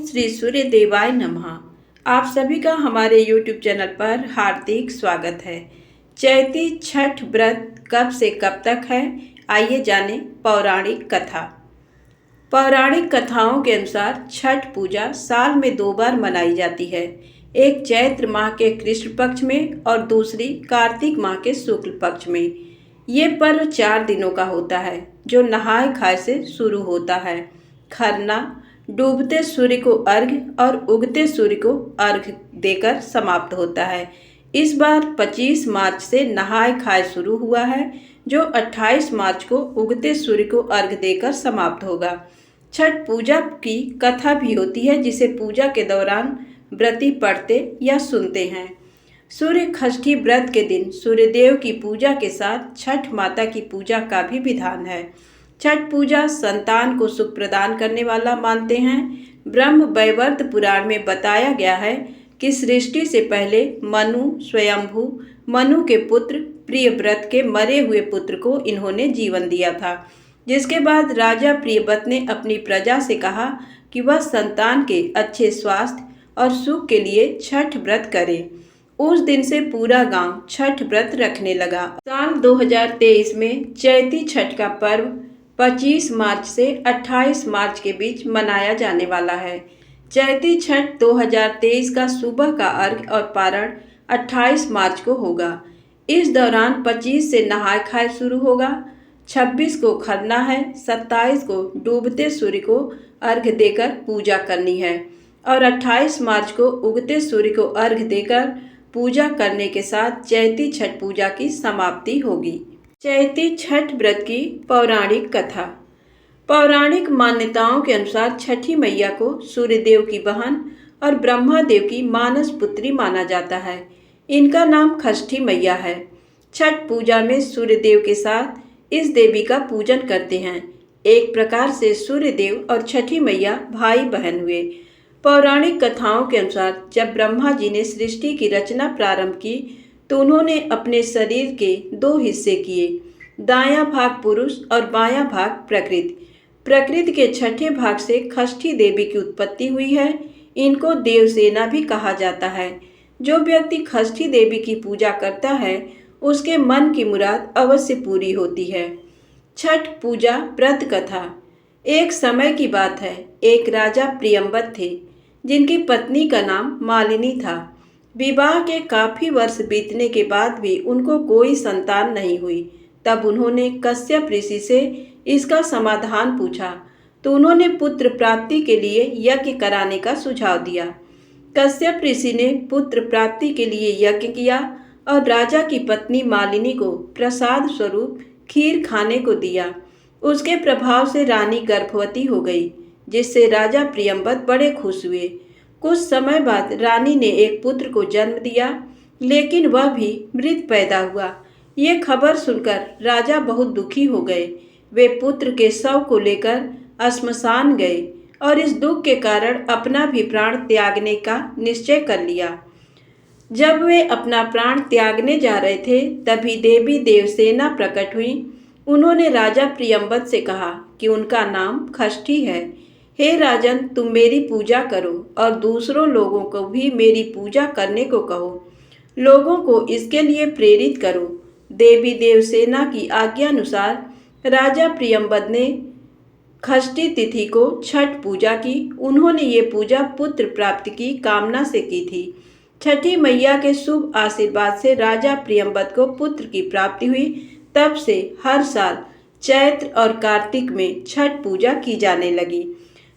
श्री सूर्य देवाय नमः। आप सभी का हमारे YouTube चैनल पर हार्दिक स्वागत है। चैती छठ व्रत कब से कब तक है, आइए जानें पौराणिक कथा। पौराणिक कथाओं के अनुसार छठ पूजा साल में 2 बार मनाई जाती है, एक चैत्र माह के कृष्ण पक्ष में और दूसरी कार्तिक माह के शुक्ल पक्ष में। ये पर्व 4 दिनों का होता है, जो नहाय खाए से शुरू होता है। खरना डूबते सूर्य को अर्घ्य और उगते सूर्य को अर्घ्य देकर समाप्त होता है। इस बार 25 मार्च से नहाय खाए शुरू हुआ है, जो 28 मार्च को उगते सूर्य को अर्घ्य देकर समाप्त होगा। छठ पूजा की कथा भी होती है, जिसे पूजा के दौरान व्रती पढ़ते या सुनते हैं। सूर्य षष्ठी व्रत के दिन सूर्यदेव की पूजा के साथ छठ माता की पूजा का भी विधान है। छठ पूजा संतान को सुख प्रदान करने वाला मानते हैं। ब्रह्म वैवर्त पुराण में बताया गया है कि सृष्टि से पहले मनु स्वयंभू मनु के पुत्र प्रियव्रत के मरे हुए पुत्र को इन्होंने जीवन दिया था, जिसके बाद राजा प्रियव्रत ने अपनी प्रजा से कहा कि वह संतान के अच्छे स्वास्थ्य और सुख के लिए छठ व्रत करे। उस दिन से पूरा गांव छठ व्रत रखने लगा। साल 2023 में चैती छठ का पर्व 25 मार्च से 28 मार्च के बीच मनाया जाने वाला है। चैती छठ 2023 का सुबह का अर्घ्य और पारण 28 मार्च को होगा। इस दौरान 25 से नहाय खाए शुरू होगा, 26 को खरना है, 27 को डूबते सूर्य को अर्घ्य देकर पूजा करनी है और 28 मार्च को उगते सूर्य को अर्घ्य देकर पूजा करने के साथ चैती छठ पूजा की समाप्ति होगी। चैती छठ व्रत की पौराणिक कथा। पौराणिक मान्यताओं के अनुसार छठी मैया को सूर्यदेव की बहन और ब्रह्मा देव की मानस पुत्री माना जाता है। इनका नाम षष्ठी मैया है। छठ पूजा में सूर्यदेव के साथ इस देवी का पूजन करते हैं। एक प्रकार से सूर्यदेव और छठी मैया भाई बहन हुए। पौराणिक कथाओं के अनुसार जब ब्रह्मा जी ने सृष्टि की रचना प्रारंभ की, तो उन्होंने अपने शरीर के 2 हिस्से किए, दायां भाग पुरुष और बायां भाग प्रकृति। प्रकृति के छठे भाग से षष्ठी देवी की उत्पत्ति हुई है। इनको देवसेना भी कहा जाता है। जो व्यक्ति षष्ठी देवी की पूजा करता है, उसके मन की मुराद अवश्य पूरी होती है। छठ पूजा व्रत कथा। एक समय की बात है, एक राजा प्रियंवत थे, जिनकी पत्नी का नाम मालिनी था। विवाह के काफी वर्ष बीतने के बाद भी उनको कोई संतान नहीं हुई। तब उन्होंने कश्यप ऋषि से इसका समाधान पूछा, तो उन्होंने पुत्र प्राप्ति के लिए यज्ञ कराने का सुझाव दिया। कश्यप ऋषि ने पुत्र प्राप्ति के लिए यज्ञ किया और राजा की पत्नी मालिनी को प्रसाद स्वरूप खीर खाने को दिया। उसके प्रभाव से रानी गर्भवती हो गई, जिससे राजा प्रियंवत बड़े खुश हुए। कुछ समय बाद रानी ने एक पुत्र को जन्म दिया, लेकिन वह भी मृत पैदा हुआ। ये खबर सुनकर राजा बहुत दुखी हो गए। वे पुत्र के शव को लेकर श्मशान गए और इस दुख के कारण अपना भी प्राण त्यागने का निश्चय कर लिया। जब वे अपना प्राण त्यागने जा रहे थे, तभी देवी देवसेना प्रकट हुई। उन्होंने राजा प्रियंवत से कहा कि उनका नाम षष्ठी है। हे राजन, तुम मेरी पूजा करो और दूसरों लोगों को भी मेरी पूजा करने को कहो। लोगों को इसके लिए प्रेरित करो। देवी देवसेना की आज्ञा अनुसार राजा प्रियंवद ने षष्ठी तिथि को छठ पूजा की। उन्होंने ये पूजा पुत्र प्राप्ति की कामना से की थी। छठी मैया के शुभ आशीर्वाद से राजा प्रियंवद को पुत्र की प्राप्ति हुई। तब से हर साल चैत्र और कार्तिक में छठ पूजा की जाने लगी।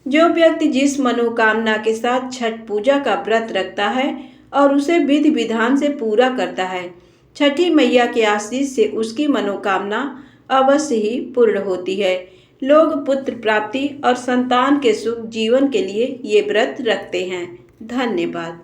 जो व्यक्ति जिस मनोकामना के साथ छठ पूजा का व्रत रखता है और उसे विधि विधान से पूरा करता है, छठी मैया के आशीष से उसकी मनोकामना अवश्य ही पूर्ण होती है। लोग पुत्र प्राप्ति और संतान के सुख जीवन के लिए ये व्रत रखते हैं। धन्यवाद।